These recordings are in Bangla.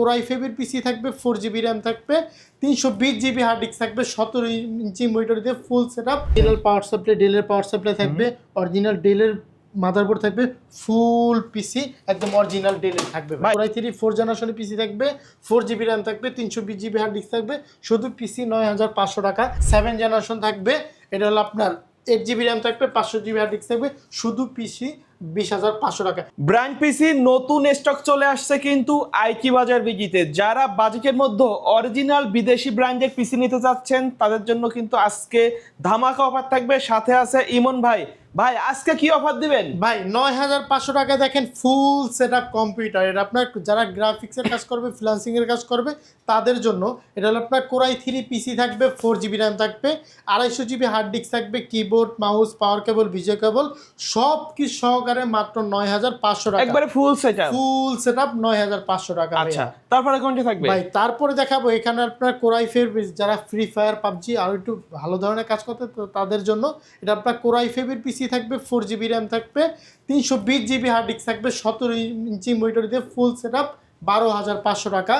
কোরাই ফাইভের পিসি থাকবে, 4GB র্যাম থাকবে, 320GB হার্ড ডিস্ক থাকবে, 17 ইঞ্চি মনিটর দিয়ে ফুল সেটআপ, ডেলের পাওয়ার সাপ্লাই থাকবে, অরিজিনাল ডেলের মাদারবোর্ড থাকবে, ফুল পিসি একদম অরিজিনাল ডেলের থাকবে। কোরাই 3 4 জেনারেশনের পিসি থাকবে, 4GB র্যাম থাকবে, 320GB হার্ড ডিস্ক থাকবে, শুধু পিসি 9500 টাকা। 7 জেনারেশন থাকবে, এটা হলো আপনার 8GB র্যাম থাকবে, 500GB হার্ড ডিস্ক থাকবে, শুধু পিসি 20,500 টাকা। ব্র্যান্ড পিসি নতুন স্টক চলে আসছে কিন্তু আইকি বাজার বিজিতে। যারা বাজেটের মধ্যে অরিজিনাল বিদেশি ব্র্যান্ডের পিসি নিতে চাচ্ছেন তাদের জন্য কিন্তু আজকে ধামাকা অফার থাকবে। সাথে আছে ইমন ভাই। ভাই আজকে কি অফার দিবেন? ভাই 9500 টাকা দেখেন ফুল সেটআপ কম্পিউটার। এটা আপনার যারা গ্রাফিক্সের কাজ করবে, ফ্রিল্যান্সিং এর কাজ করবে তাদের জন্য। এটা হলো আপনার কোরাই 3 পিসি থাকবে, 4GB র্যাম থাকবে, 250GB হার্ড ডিস্ক থাকবে, কিবোর্ড, মাউস, পাওয়ার কেবল, ভিডিও কেবল সব কিছু সহকারে মাত্র 9500 টাকা। একবারে ফুল সেটআপ 9500 টাকা। আচ্ছা, তারপরে কোনটা থাকবে? ভাই তারপরে দেখাবো এখানে আপনার কোরাই ফাইভ, যারা ফ্রি ফায়ার, পাবজি আর একটু ভালো ধরনের কাজ করতে তো তাদের জন্য এটা আপনার কোরাই ফাইভের পিসি থাকবে, 4GB র্যাম থাকবে, 320GB হার্ড ডিস্ক থাকবে, 17 ইঞ্চি মনিটর দিয়ে ফুল সেটআপ, 12,500 টাকা।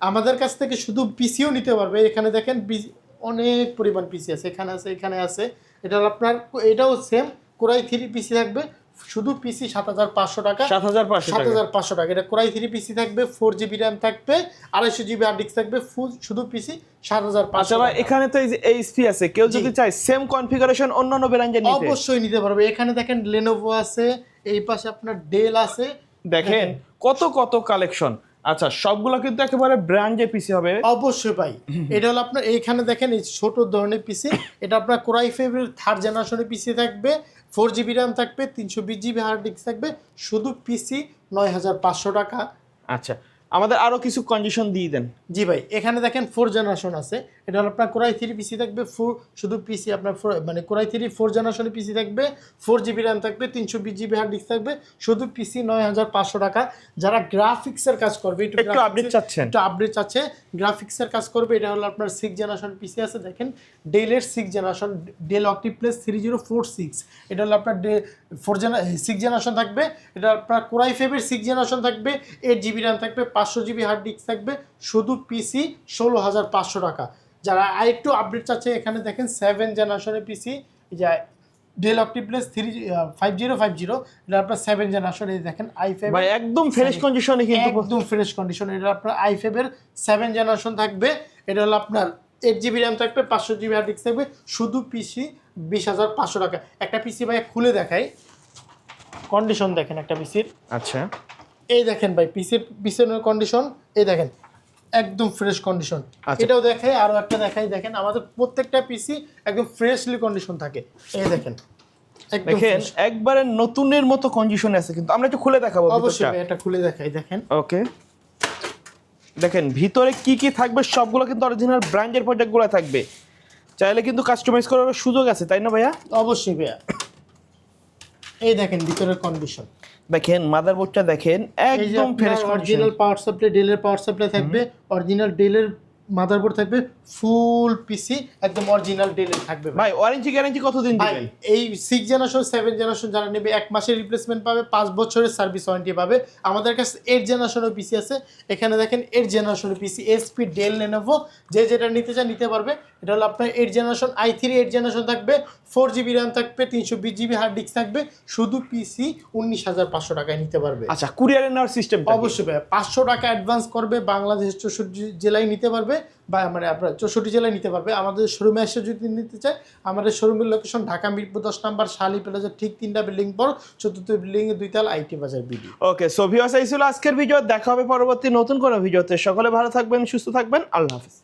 আমাদের কাছ থেকে শুধু পিসিও নিতে পারবে। এখানে দেখেন অনেক পরিমাণ পিসি আছে, এখানে আছে। এটা আপনার এটাও সেম কোরাই 3 পিসি থাকবে, শুধু পিসি 7,500 টাকা। 7,500 টাকা। এটা কোরাই 3 পিসি থাকবে, 4GB র্যাম থাকবে, 250GB হার্ড ডিস্ক থাকবে, শুধু পিসি 7,500 টাকা। এখানে তো এই যে এইচপি আছে, কেউ যদি চায় সেম কনফিগারেশন অন্যান্য ব্র্যান্ডের নিতে অবশ্যই নিতে পারবে। এখানে দেখেন লেনোভো আছে, এই পাশে আপনার ডেল আছে, দেখেন কত কত কালেকশন। আচ্ছা, সবগুলো কিন্তু একেবারে ব্র্যান্ডের পিসি হবে অবশ্যই ভাই। এটা হলো আপনার এইখানে দেখেন এই ছোট ধরনের পিসি, এটা আপনার কোরাই ফাইভের 3rd জেনারেশনের পিসি থাকবে, 4GB র্যাম থাকবে, 320GB হার্ড ডিস্ক থাকবে, শুধু পিসি 9500 টাকা। আচ্ছা, আমাদের আরো কিছু কন্ডিশন দিয়ে দেন। জি ভাই, এখানে দেখেন 4 জেনারেশন আছে। এটা হলো আপনার কোরাই 3 পিসি থাকবে, শুধু পিসি আপনার মানে কোরাই 3 4 জেনারেশনের পিসি থাকবে, 4GB র্যাম থাকবে, 320GB হার্ড ডিস্ক থাকবে, শুধু পিসি 9500 টাকা। যারা গ্রাফিক্সের কাজ করবে, একটু আপডেট চাচ্ছে গ্রাফিক্সের কাজ করবে, এটা হলো আপনার 6 জেনারেশন পিসি আছে। দেখেন ডেলের 6 জেনারেশন, ডেল অক্টিপ্লেস 3046, এটা হলো আপনার 6 জেনারেশন থাকবে। এটা আপনার কোরাই 5 6 জেনারেশন থাকবে, 8GB র্যাম থাকবে, 500GB হার্ড ডিস্ক থাকবে, শুধু পিসি 16,500 টাকা। যারা আরেকটু আপডেট চাচ্ছে এখানে দেখেন 7 জেনারেশনের পিসি, যা ডেল অক্টিপ্লেস 5050, এটা আপনার 7 জেনারেশন। এই দেখেন i5 ভাই একদম ফ্রেশ কন্ডিশনে, কিন্তু একদম ফ্রেশ কন্ডিশন। এটা আপনার i5 এর 7 জেনারেশন থাকবে। এটা হলো আপনার 8GB র্যাম থাকবে, 500GB হার্ড ডিস্ক থাকবে, শুধু পিসি 20,500 টাকা। একটা পিসি ভাই খুলে দেখাই, কন্ডিশন দেখেন একটা পিসির। আচ্ছা, এই দেখেন ভাই পিছনের কন্ডিশন, এই দেখেন একদম ফ্রেশ কন্ডিশন। এটাও দেখাই, আরো একটা দেখাই। দেখেন আমাদের প্রত্যেকটা পিসি একদম ফ্রেশলি কন্ডিশন থাকে। এই দেখেন দেখেন একবারে নতুনের মতো কন্ডিশনে আছে। কিন্তু আমরা একটু খুলে দেখাবো। অবশ্যই এটা খুলে দেখাই। দেখেন ওকে, দেখেন ভিতরে কি কি থাকবে সবগুলো কিন্তু অরিজিনাল ব্র্যান্ডের প্রোডাক্টগুলো থাকবে। চাইলে কিন্তু কাস্টমাইজ করার সুযোগ আছে, তাই না ভাইয়া? অবশ্যই ভাইয়া। এই দেখেন ভিতরের কন্ডিশন, দেখেন মাদারবোর্ডটা দেখেন একদম fresh condition. Original power supply, ডেলের পাওয়ার সাপ্লাই থাকবে, অরিজিনাল ডেলের মাদারবোর্ড থাকবে, ফুল পিসি একদম অরিজিনাল ডেলের থাকবে। ভাই ওয়ারেন্টি গ্যারান্টি কতদিন দিবেন? এই 6 জেনারেশন 7 জেনারেশন যারা নেবে 1 মাসের রিপ্লেসমেন্ট পাবে, 5 বছরের সার্ভিস ওয়ারেন্টি পাবে। আমাদের কাছে 8 জেনারেশনের পিসি আছে। এখানে দেখেন 8 জেনারেশনের পিসি, এসপি, ডেল, লেনোভো, যে যেটা নিতে চান নিতে পারবে। এটা হলো আপনার 8 জেনারেশন i3 8 জেনারেশন থাকবে, 4GB র্যাম থাকবে, 320GB হার্ড ডিস্ক থাকবে, শুধু পিসি 19,500 টাকায় নিতে পারবে। আচ্ছা, কুরিয়ারে নেওয়ার সিস্টেম অবশ্যই ভাই 500 টাকা অ্যাডভান্স করবে, বাংলাদেশ 64 জেলায় নিতে পারবে, বা মানে আপনার 64 জেলায় নিতে পারবে। আমাদের শোরুমে এসে যদি নিতে চায়, আমাদের শোরুমের লোকেশন ঢাকা মিরপুর 10 নম্বর শালি প্লাজার ঠিক 3টা বিল্ডিং পর, 4th বিল্ডিং-এ 2 তলা আইটি বাজার বিডি। ওকে, সো ভিউয়ার্স, এই ছিল আজকের ভিডিও। দেখা হবে পরবর্তী নতুন কোনো ভিডিওতে। সকলে ভালো থাকবেন, সুস্থ থাকবেন। আল্লাহ হাফেজ।